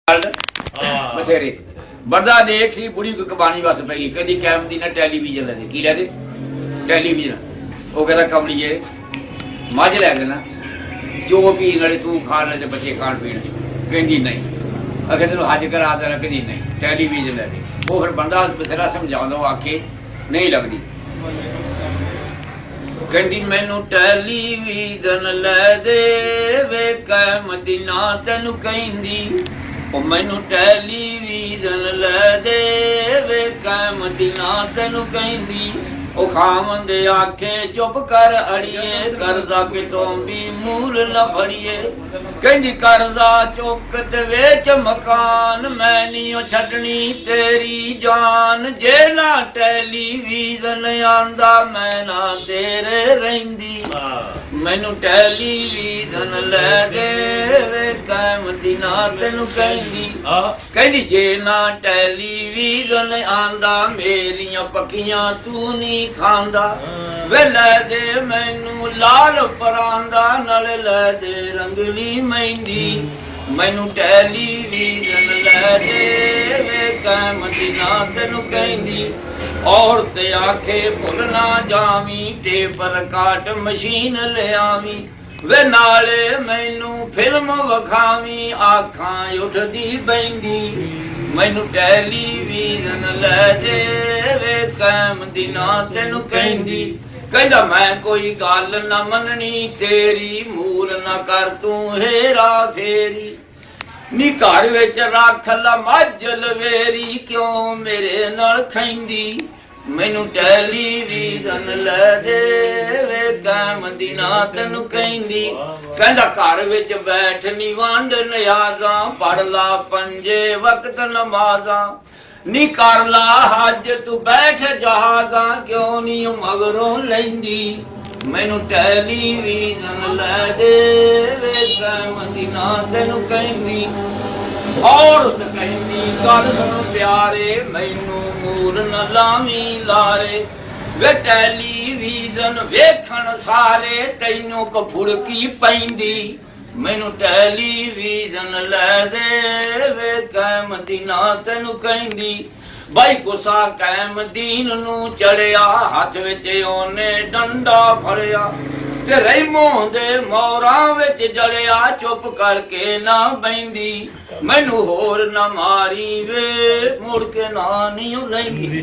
बथेरे बड़ा देख सी बुढ़ी को कबानी बस पै गई कहती कैम दी ना टैलीविजन ले की ले टैलीविजन वो कहता कमलीए मझ लै देना जो पीन वाले तू खाने ते बच्चे खाण पीण कहती नहीं अगर तेन हज करा देना कहती नहीं टैलीविजन ले दे वो फिर बंदा बथेरा समझाता आखे नहीं लगती कहती मैनू टैलीविजन लै दे वे कैम दी ना तेनू कहंदी मैनू टैलीविजन लै दे वे कैम दी ना तेनू कहंदी खावन दे आखे चुप कर अड़िए करदा कितों भी मूल न फड़िए कहंदी करदा चुक ते वेच मकान मैं नहीं छड्डनी तेरी जान जे ना टैलीविजन आंदा मैं ना तेरे रहिंदी मैनू टैलीविजन लै दे वे कैम दी ना तेनू कहंदी कहंदी जे ना टैलीविजन आंदा मेरियां पक्कियां तू नहीं खांदा वे लै दे मैनू लाल परांदा नाले लै दे रंगली मेहंदी मैनू टैलीविजन लै दे वे कैम दी ना तेनू कहंदी औरत आखे भुल ना जावी टेप रिकार्ड मशीन ले आवी वे नाले मैनू फिल्म विखावी आखां उठदी बहिंदी मैनू टैलीविजन लै दे वे कैम दी ना तेनू कहंदी कहंदा मैं कोई गल ना मननी तेरी मूल ना कर तू हेरा फेरी नी घर विच रख ला मझ लवेरी क्यों मेरे नाल खैंदी मैनू टैलीविजन लै दे वे कैम दी ना तेनू कहंदी कहंदा घर विच बैठ नी वंड नियाज़ां पढ़ ला पंजे वक्त नमाज़ां नी कर ला हज तू बैठ जहाज़ां क्यों नी मगरों लैंदी मैनू टैलीविजन लै दे वे कैम दी ना तेनू कहंदी औरत कहंदी गल सुन प्यारे मैनू मूल न लावी लारे वे टैलीविजन वेखण सारे तैनू कफुड़की पैंदी मैनू टैलीविजन लै दे वे कैम दी ना तेनू कहंदी भाई गुस्सा कैम दीन नू चढ़िया हथ विच ओने डंडा फड़िया ते रहमों दे मोरां विच जड़िया चुप करके ना बहिंदी मैनू होर ना मारी वे मुड़ के ना नहीं लैंदी।